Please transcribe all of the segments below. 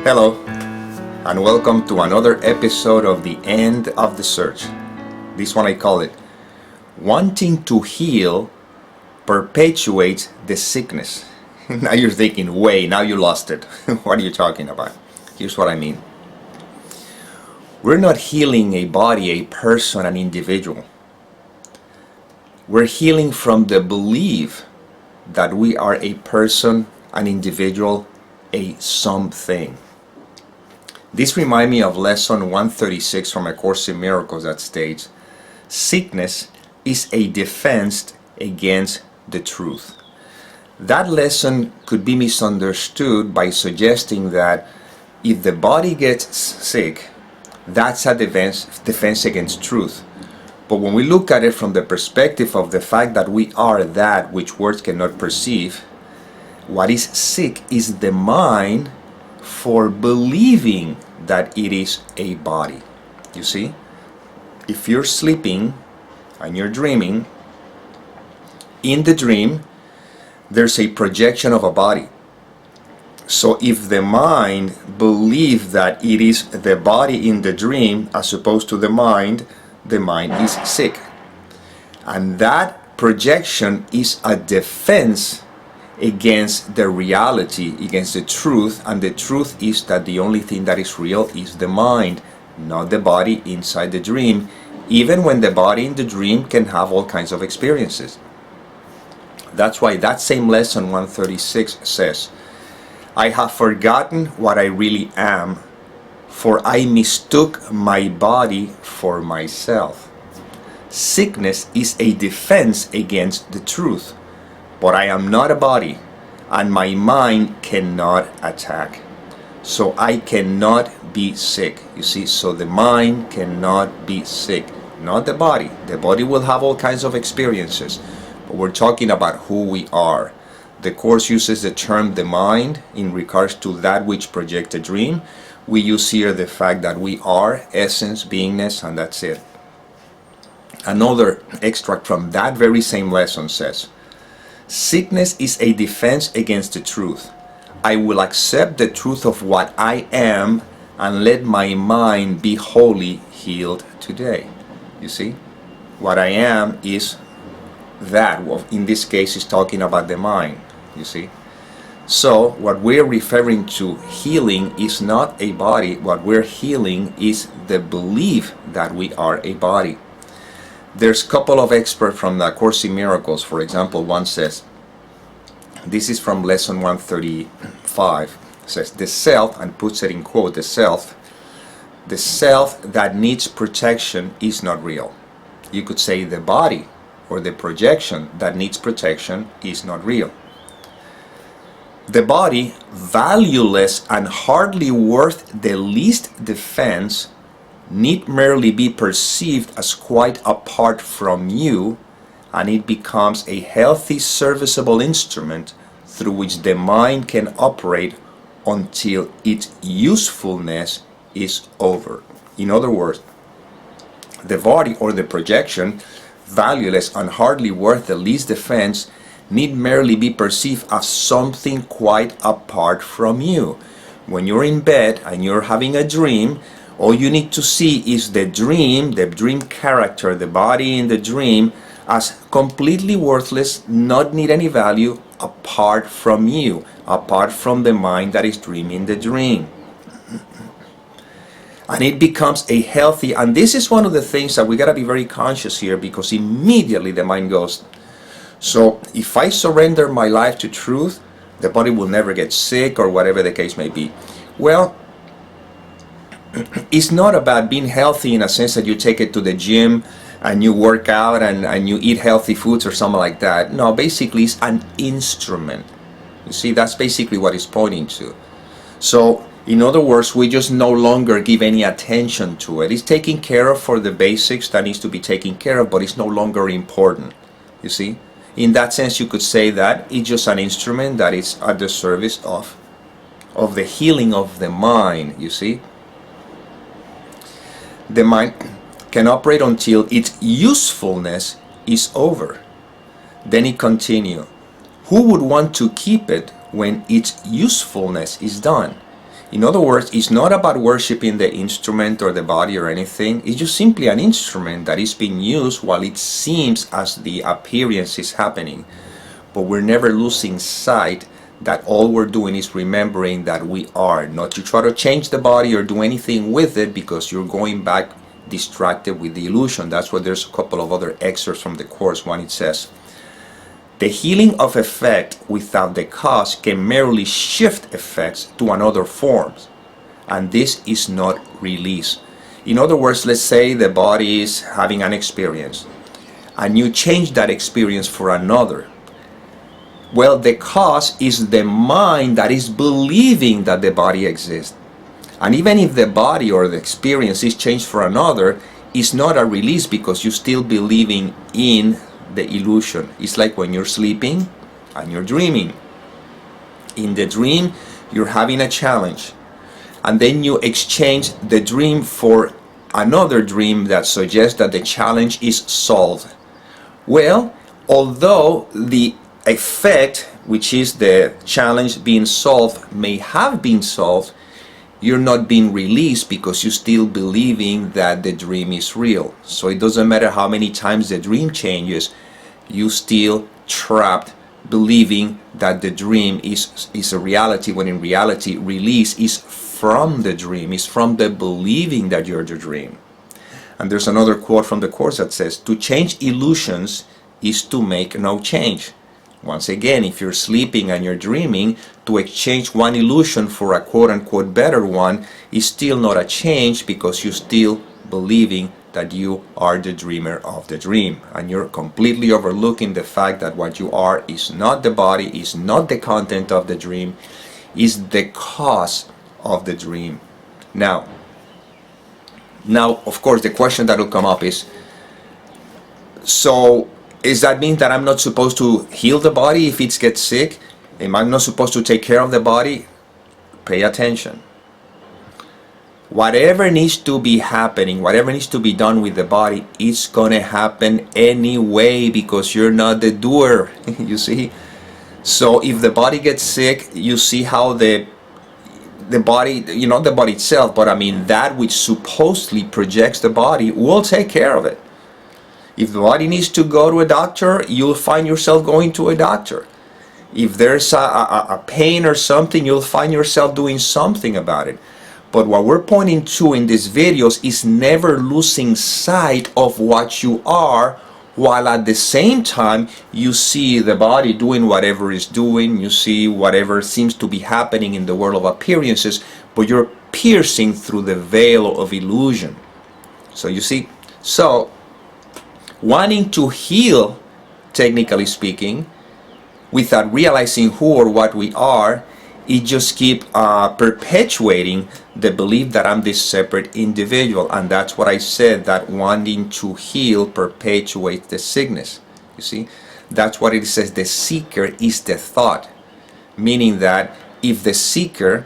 Hello, and welcome to another episode of The End of the Search. This one I call it, Wanting to Heal Perpetuates the Sickness. Now you're thinking, wait, now you lost it. What are you talking about? Here's what I mean. We're not healing a body, a person, an individual. We're healing from the belief that we are a person, an individual, a something. This reminds me of lesson 136 from A Course in Miracles that states, sickness is a defense against the truth. That lesson could be misunderstood by suggesting that if the body gets sick, that's a defense against truth. But when we look at it from the perspective of the fact that we are that which words cannot perceive, what is sick is the mind for believing that it is a body. You see? If you're sleeping and you're dreaming, in the dream, there's a projection of a body. So if the mind believes that it is the body in the dream as opposed to the mind is sick. And that projection is a defense against the reality, against the truth, and the truth is that the only thing that is real is the mind, not the body inside the dream, even when the body in the dream can have all kinds of experiences. That's why that same lesson 136 says, I have forgotten what I really am, for I mistook my body for myself. Sickness is a defense against the truth, but I am not a body, and my mind cannot attack. So I cannot be sick. You see, so the mind cannot be sick, not the body. The body will have all kinds of experiences, but we're talking about who we are. The Course uses the term the mind in regards to that which projects a dream. We use here the fact that we are essence, beingness, and that's it. Another extract from that very same lesson says, sickness is a defense against the truth. I will accept the truth of what I am and let my mind be wholly healed today. You see? What I am is that. Well, in this case, is talking about the mind. You see? So, what we're referring to healing is not a body. What we're healing is the belief that we are a body. There's a couple of experts from the Course in Miracles. For example, one says, this is from lesson 135, says, the self, and puts it in quote, the self that needs protection is not real. You could say the body or the projection that needs protection is not real. The body, valueless and hardly worth the least defense, need merely be perceived as quite apart from you, and it becomes a healthy, serviceable instrument through which the mind can operate until its usefulness is over. In other words, the body or the projection, valueless and hardly worth the least defense, need merely be perceived as something quite apart from you. When you're in bed and you're having a dream, all you need to see is the dream character, the body in the dream, as completely worthless, not need any value, apart from you, apart from the mind that is dreaming the dream. And it becomes a healthy, and this is one of the things that we got to be very conscious here, because immediately the mind goes, so if I surrender my life to truth, the body will never get sick, or whatever the case may be. Well, it's not about being healthy in a sense that you take it to the gym and you work out and you eat healthy foods or something like that. No, basically it's an instrument. You see, that's basically what it's pointing to. So, in other words, we just no longer give any attention to it. It's taken care of for the basics that needs to be taken care of, but it's no longer important. You see? In that sense, you could say that it's just an instrument that is at the service of the healing of the mind, you see? The mind can operate until its usefulness is over. Then it continues. Who would want to keep it when its usefulness is done? In other words, it's not about worshiping the instrument or the body or anything. It's just simply an instrument that is being used while it seems as the appearance is happening. But we're never losing sight that all we're doing is remembering that we are, not to try to change the body or do anything with it, because you're going back distracted with the illusion. That's why there's a couple of other excerpts from the course. One, it says, the healing of effect without the cause can merely shift effects to another form, and this is not release. In other words, let's say the body is having an experience and you change that experience for another. Well, the cause is the mind that is believing that the body exists. And even if the body or the experience is changed for another, it's not a release, because you're still believing in the illusion. It's like when you're sleeping and you're dreaming. In the dream, you're having a challenge, and then you exchange the dream for another dream that suggests that the challenge is solved. Well, although the effect, which is the challenge being solved, may have been solved, you're not being released because you're still believing that the dream is real. So it doesn't matter how many times the dream changes, you still trapped believing that the dream is a reality, when in reality release is from the dream, is from the believing that you're the dream. And there's another quote from the course that says, to change illusions is to make no change. Once again, if you're sleeping and you're dreaming, to exchange one illusion for a quote-unquote better one is still not a change, because you're still believing that you are the dreamer of the dream. And you're completely overlooking the fact that what you are is not the body, is not the content of the dream, is the cause of the dream. Now, of course, the question that will come up is, so does that mean that I'm not supposed to heal the body if it gets sick? Am I not supposed to take care of the body? Pay attention. Whatever needs to be happening, whatever needs to be done with the body, it's going to happen anyway, because you're not the doer. You see? So if the body gets sick, you see how the body, not the body itself, but I mean that which supposedly projects the body, will take care of it. If the body needs to go to a doctor, you'll find yourself going to a doctor. If there's a pain or something, you'll find yourself doing something about it. But what we're pointing to in these videos is never losing sight of what you are, while at the same time you see the body doing whatever it's doing, you see whatever seems to be happening in the world of appearances, but you're piercing through the veil of illusion. So you see, wanting to heal, technically speaking, without realizing who or what we are, it just keep perpetuating the belief that I'm this separate individual. And that's what I said, that wanting to heal perpetuates the sickness. You see, that's what it says. The seeker is the thought, meaning that if the seeker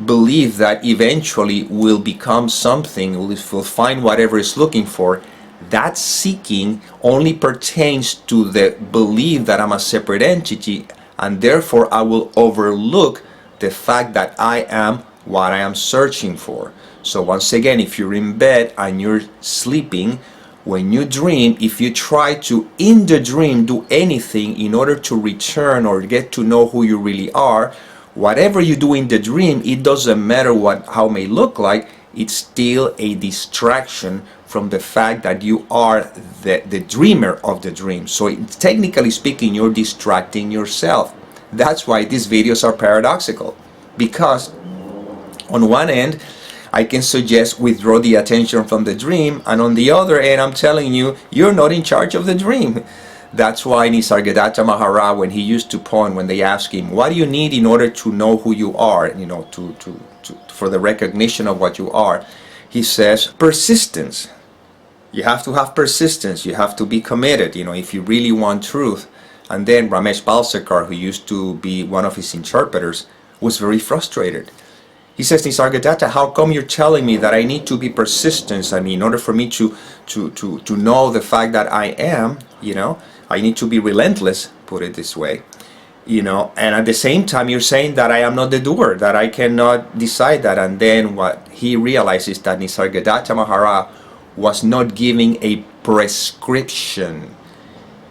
believes that eventually will become something, will find whatever it's looking for, that seeking only pertains to the belief that I'm a separate entity, and therefore I will overlook the fact that I am what I am searching for. So once again, if you're in bed and you're sleeping, when you dream, if you try to in the dream do anything in order to return or get to know who you really are, whatever you do in the dream, it doesn't matter how it may look like, it's still a distraction from the fact that you are the dreamer of the dream. So technically speaking, you're distracting yourself. That's why these videos are paradoxical, because on one end I can suggest withdraw the attention from the dream, and on the other end I'm telling you, you're not in charge of the dream. That's why Nisargadatta Maharaj, when he used to point, when they ask him, what do you need in order to know who you are, for the recognition of what you are, he says persistence. You have to have persistence, you have to be committed, if you really want truth. And then Ramesh Balsekar, who used to be one of his interpreters, was very frustrated. He says, Nisargadatta, how come you're telling me that I need to be persistent? I mean, in order for me to know the fact that I am, I need to be relentless, put it this way. And at the same time you're saying that I am not the doer, that I cannot decide that. And then what he realizes that Nisargadatta Mahara was not giving a prescription,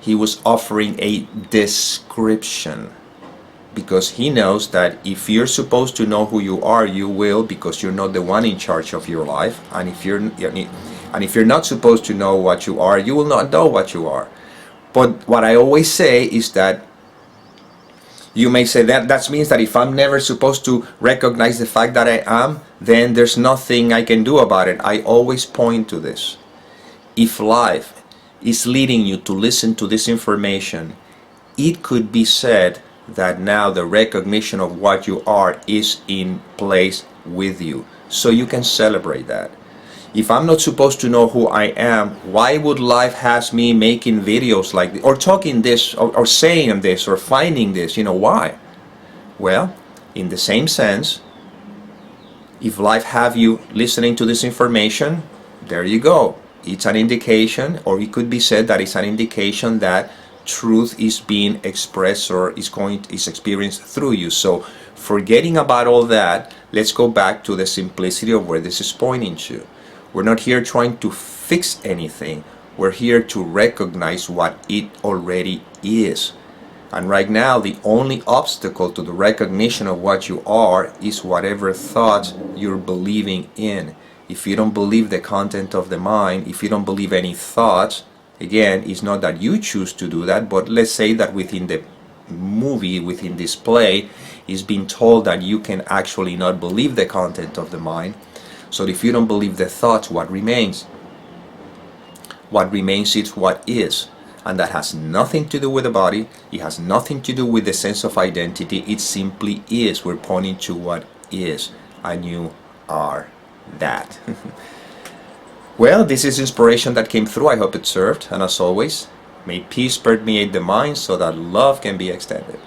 he was offering a description, because he knows that if you're supposed to know who you are, you will, because you're not the one in charge of your life. And if you're not supposed to know what you are, you will not know what you are. But what I always say is that you may say that means that if I'm never supposed to recognize the fact that I am, then there's nothing I can do about it. I always point to this. If life is leading you to listen to this information, it could be said that now the recognition of what you are is in place with you. So you can celebrate that. If I'm not supposed to know who I am, why would life has me making videos like this, or talking this, or saying this, or finding this? Why? Well, in the same sense, if life have you listening to this information, there you go. It's an indication, or it could be said that it's an indication that truth is being expressed or is experienced through you. So forgetting about all that, let's go back to the simplicity of where this is pointing to. We're not here trying to fix anything. We're here to recognize what it already is. And right now, the only obstacle to the recognition of what you are is whatever thoughts you're believing in. If you don't believe the content of the mind, if you don't believe any thoughts, again, it's not that you choose to do that, but let's say that within the movie, within this play, is being told that you can actually not believe the content of the mind. So if you don't believe the thoughts, what remains? What remains is what is. And that has nothing to do with the body. It has nothing to do with the sense of identity. It simply is. We're pointing to what is. And you are that. Well, this is inspiration that came through. I hope it served. And as always, may peace permeate the mind so that love can be extended.